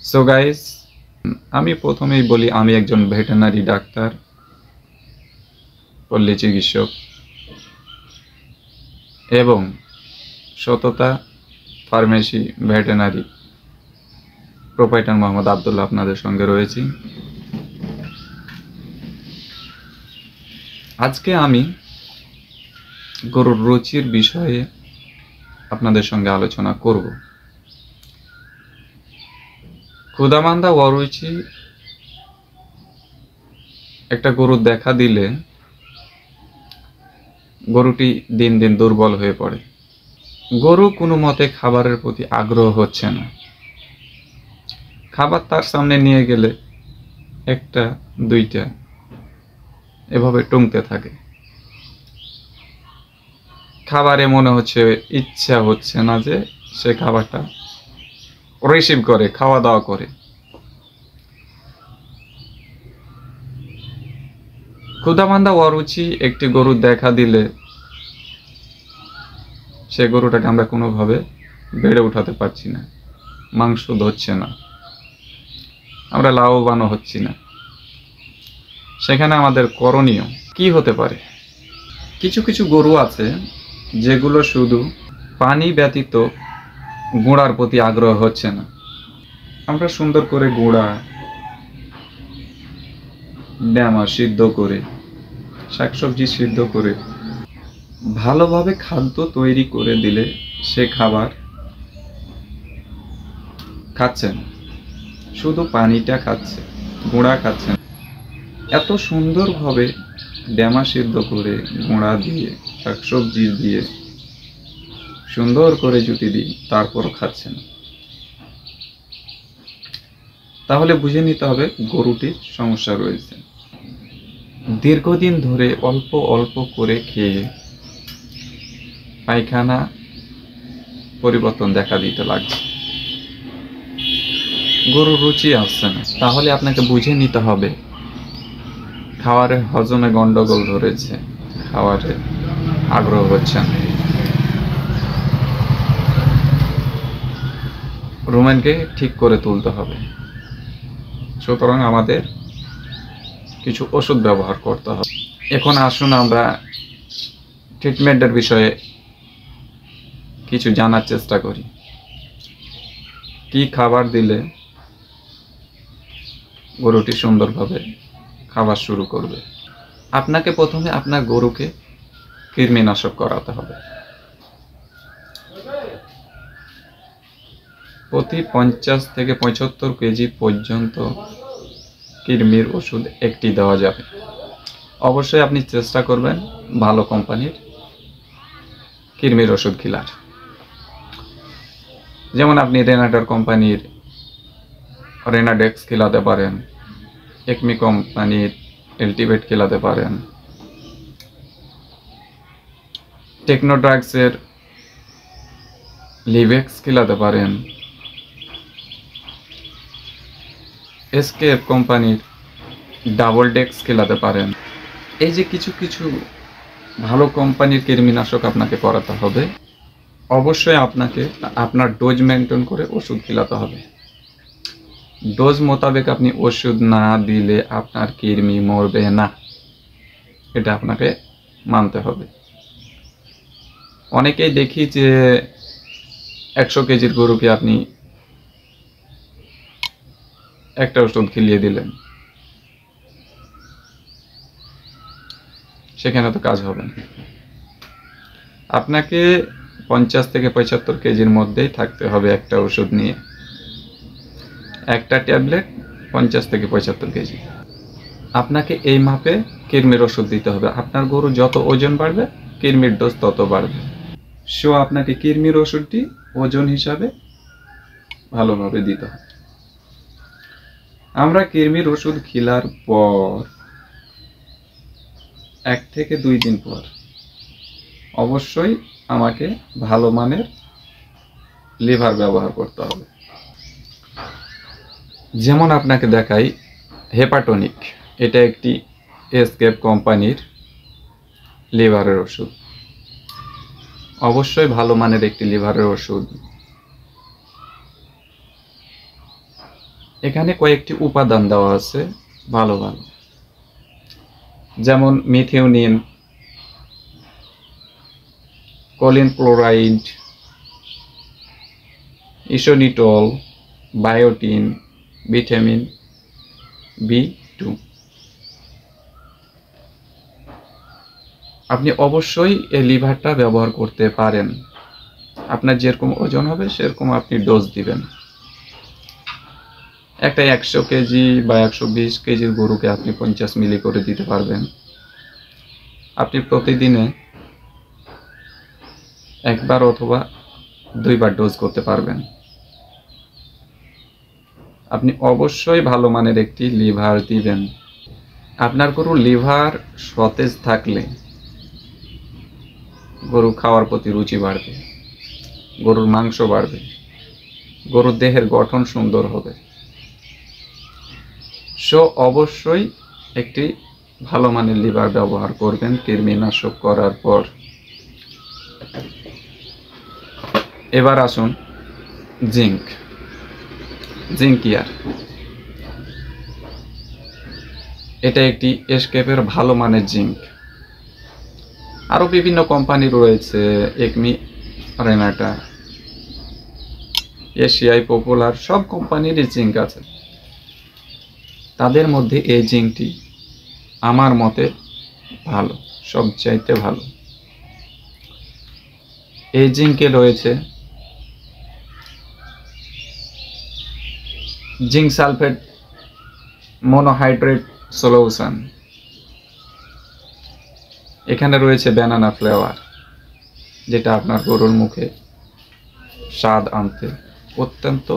So guys, আমি প্রথমেই বলি আমি একজন ভেটেরিনারি ডাক্তার, পল্লী চিকিৎসক এবং সততা pharmacy veterinary proprietor Mohammad Abdullah আপনাদের সঙ্গে রয়েছি। আজকে আমি গরুর রুচির বিষয়ে আপনাদের সঙ্গে আলোচনা করব। ক্ষুধামান্দা অরুচি একটা গরু দেখা দিলে গরুটি দিন দিন দুর্বল হয়ে পড়ে। গরু কোনো মতে খাবারের প্রতি আগ্রহ হচ্ছে না। খাবার তার সামনে নিয়ে গেলে একটা দুইটা এভাবে টুংতে থাকে। খাবারে মনে হচ্ছে ইচ্ছা হচ্ছে না যে সে খাবারটা রিসিভ করে, খাওয়া দাওয়া করে। ক্ষুধামান্দা অরুচি একটি গরু দেখা দিলে সে গরুটাকে আমরা কোনোভাবে বেড়ে উঠাতে পারছি না, মাংস ধরছে না, আমরা লাভবানও হচ্ছি না। সেখানে আমাদের করণীয় কি হতে পারে? কিছু কিছু গরু আছে যেগুলো শুধু পানি ব্যতীত গুঁড়ার প্রতি আগ্রহ হচ্ছে না। আমরা সুন্দর করে গুঁড়া ড্যামা সিদ্ধ করে, শাকসবজি সিদ্ধ করে ভালোভাবে খাদ্য তৈরি করে দিলে সে খাবার খাচ্ছেন, শুধু পানিটা খাচ্ছে, গুঁড়া খাচ্ছেন। এত সুন্দরভাবে ড্যামা সিদ্ধ করে গুঁড়া দিয়ে শাকসবজি দিয়ে সুন্দর করে জুতি দিই, তারপরও খাচ্ছেন, তাহলে বুঝে নিতে হবে গরুটির সমস্যা রয়েছে। দীর্ঘদিন ধরে অল্প অল্প করে খেয়ে পায়খানা পরিবর্তন দেখা দিতে লাগছে, গরুর রুচি আসছে না, তাহলে আপনাকে বুঝে নিতে হবে খাবারের হজমে গন্ডগোল ধরেছে, খাবারে আগ্রহ হচ্ছে না। রুমেনকে ঠিক করে তুলতে হবে। সুতরাং আমাদের কিছু ওষুধ ব্যবহার করতে হবে। এখন আসুন আমরা ট্রিটমেন্টের বিষয়ে কিছু জানার চেষ্টা করি। কি খাবার দিলে গরুটি সুন্দরভাবে খাবার শুরু করবে? আপনাকে প্রথমে আপনার গরুকে কৃমিনাশক করাতে হবে। প্রতি 50 থেকে 75 কেজি পর্যন্ত কৃমির ওষুধ একটি দেওয়া যাবে। অবশ্যই আপনি চেষ্টা করবেন ভালো কোম্পানির কৃমির ওষুধ খিলার। যেমন আপনি রেনাডার কোম্পানির রেনাডেক্স খিলাতে পারেন, একমি কোম্পানির এলটিভেট খিলাতে পারেন, টেকনোড্রাগসের লিভেক্স খিলাতে পারেন, এসকেএফ কোম্পানির ডাবল ডেক্স খিলাতে পারেন। এই যে কিছু কিছু ভালো কোম্পানির কৃমিনাশক আপনাকে করাতে হবে। অবশ্যই আপনাকে আপনার ডোজ মেনটেন করে ওষুধ খিলাতে হবে। ডোজ মোতাবেক আপনি ওষুধ না দিলে আপনার কৃমি মরবে না, এটা আপনাকে মানতে হবে। অনেকেই দেখি যে 100 কেজির গরুকে আপনি একটা ওষুধ খিলিয়ে দিলেন, সেখানে তো কাজ হবে না। আপনাকে 50 থেকে 75 কেজির মধ্যেই থাকতে হবে একটা ওষুধ নিয়ে। একটা ট্যাবলেট 50 থেকে 75 কেজি। আপনাকে এই মাপে কৃমির ওষুধ দিতে হবে। আপনার গরু যত ওজন বাড়বে কৃমির ডোজ তত বাড়বে। সো আপনাকে কৃমির ওষুধটি ওজন হিসাবে ভালোভাবে দিতে হবে। আমরা কৃমির ওষুধ খিলার পর 1 থেকে 2 দিন পর অবশ্যই আমাকে ভালো মানের লিভার ব্যবহার করতে হবে। যেমন আপনাকে দেখাই হেপাটনিক, এটা একটি এসকেএফ কোম্পানির লিভারের ওষুধ। অবশ্যই ভালো মানের একটি লিভারের ওষুধ এখানে কয়েকটি উপাদান দেওয়া আছে ভালো ভালো, যেমন methionine, choline chloride, inositol, biotin, vitamin B2। আপনি অবশ্যই এই লিভারটা ব্যবহার করতে পারেন। আপনার যেরকম ওজন হবে সেরকম আপনি ডোজ দিবেন। একটা 100 কেজি বা 120 কেজির গরুকে আপনি 50 মিলি করে দিতে পারবেন। আপনি প্রতিদিনে একবার অথবা 2 বার ডোজ করতে পারবেন। আপনি অবশ্যই ভালো মানের একটি লিভার দিবেন। আপনার গরুর লিভার সতেজ থাকলে গরু খাওয়ার প্রতি রুচি বাড়বে, গরুর মাংস বাড়বে, গরুর দেহের গঠন সুন্দর হবে। অবশ্যই একটি ভালো মানের লিভার ব্যবহার করবেন কৃমিনাশক করার পর। এবার আসুন জিঙ্ক ইয়ার। এটা একটি এসকেপের ভালো মানের জিঙ্ক। আরো বিভিন্ন কোম্পানি রয়েছে, একমি, রেনাটা, এশিয়াই পপুলার, সব কোম্পানিরই জিঙ্ক আছে। তাদের মধ্যে এই জিঙ্কটি আমার মতে ভালো, সবচাইতে ভালো। এই জিঙ্কে রয়েছে জিঙ্ক সালফেট মনোহাইড্রেট সলিউশন, এখানে রয়েছে ব্যানানা ফ্লেভার, যেটা আপনার গরুর মুখে স্বাদ আনতে অত্যন্ত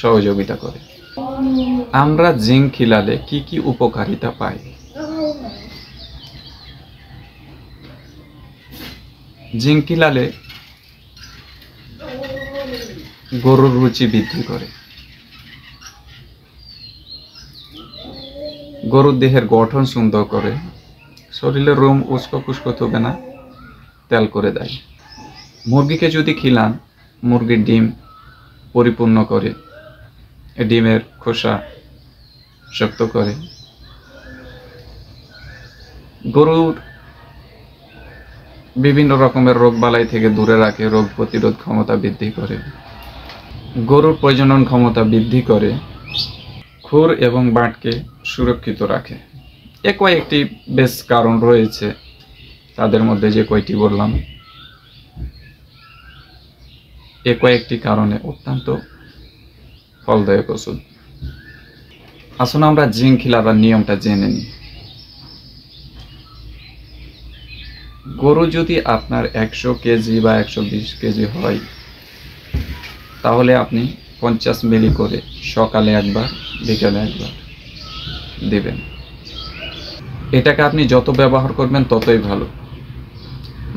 সহযোগিতা করে। আমরা জিঙ্ক খিলালে কি কি উপকারিতা পাই? জিঙ্ক খিলালে গরুর রুচি বৃদ্ধি করে, গরুর দেহের গঠন সুন্দর করে, শরীরের রোম উস্কো খুস্কো হবে না, তেল করে দেয়। মুরগিকে যদি খিলান, মুরগির ডিম পরিপূর্ণ করে, ডিমের খোসা শক্ত করে, গরুর বিভিন্ন রকমের রোগ বালাই থেকে দূরে রাখে, রোগ প্রতিরোধ ক্ষমতা বৃদ্ধি করে, গরুর প্রজনন ক্ষমতা বৃদ্ধি করে, খুর এবং বাঁটকে সুরক্ষিত রাখে। কয়েকটি বেশ কারণ রয়েছে, তাদের মধ্যে যে কয়টি বললাম, কয়েকটি কারণে অত্যন্ত ফলদায়ক ওষুধ। আসুন আমরা জিঙ্ক খিলাবার নিয়মটা জেনে নিই। গরু যদি আপনার 100 কেজি বা 120 কেজি হয়, তাহলে আপনি 50 মিলি করে সকালে একবার, বিকালে একবার দিবেন। এটাকে আপনি যত ব্যবহার করবেন ততই ভালো।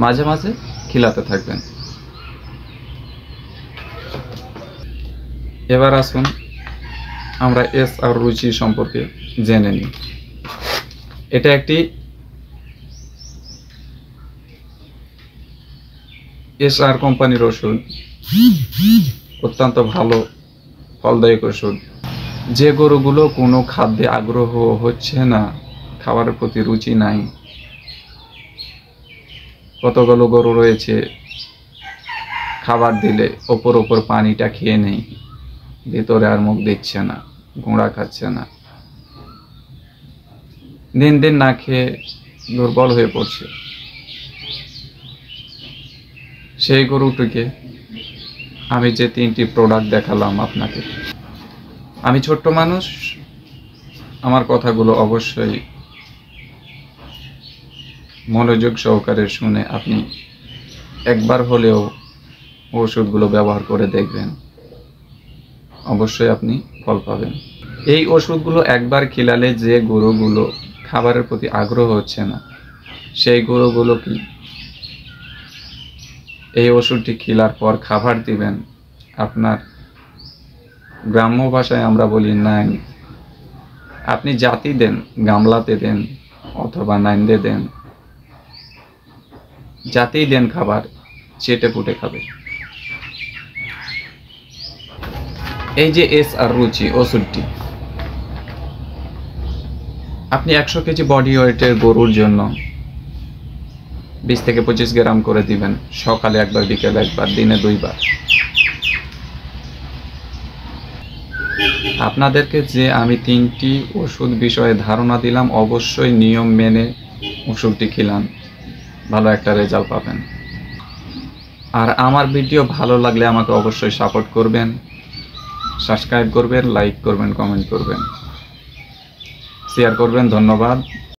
মাঝে মাঝে খিলাতে থাকবেন। এবার আসুন আমরা এস আর রুচি সম্পর্কে জেনে নিই। এটা একটি SR কোম্পানির ওষুধ, অত্যন্ত ভালো ফলদায়ক ওষুধ। যে গরুগুলো কোনো খাদ্যে আগ্রহ হচ্ছে না, খাবারের প্রতি রুচি নাই, কতগুলো গরু রয়েছে খাবার দিলে ওপর পানিটা খেয়ে নেই, ভিতরে আর মুখ দিচ্ছে না, গোড়া খাচ্ছে না, দিন দিন না খেয়ে দুর্বল হয়ে পড়ছে। সেই গরুটিকে আমি যে 3টি প্রোডাক্ট দেখালাম আপনাকে, আমি ছোট্ট মানুষ, আমার কথাগুলো অবশ্যই মনোযোগ সহকারে শুনে আপনি একবার হলেও ওষুধগুলো ব্যবহার করে দেখবেন, অবশ্যই আপনি ফল পাবেন। এই ওষুধগুলো একবার খিলালে যে গরুগুলো খাবারের প্রতি আগ্রহ হচ্ছে না, সেই গরুগুলো কি এই ওষুধটি খিলার পর খাবার দিবেন, আপনার গ্রাম্য ভাষায় আমরা বলি নাইন, আপনি জাতি দেন, গামলাতে দেন অথবা নাইন্দে দেন, যাতেই দেন খাবার, চেটে পুটে খাবে। এই যে এস আর রুচি ওষুধটি, আপনি 100 কেজি বডি ওয়েটের গরুর জন্য 20 থেকে 25 গ্রাম করে দিবেন, সকালে একবার বিকেলে একবার, দিনে 2 বার। আপনাদেরকে যে আমি 3টি ওষুধ বিষয়ে ধারণা দিলাম, অবশ্যই নিয়ম মেনে ওষুধটি খেলান, ভালো একটা রেজাল্ট পাবেন। আর আমার ভিডিও ভালো লাগলে আমাকে অবশ্যই সাপোর্ট করবেন, সাবস্ক্রাইব করবেন, লাইক করবেন, কমেন্ট করবেন, শেয়ার করবেন। ধন্যবাদ।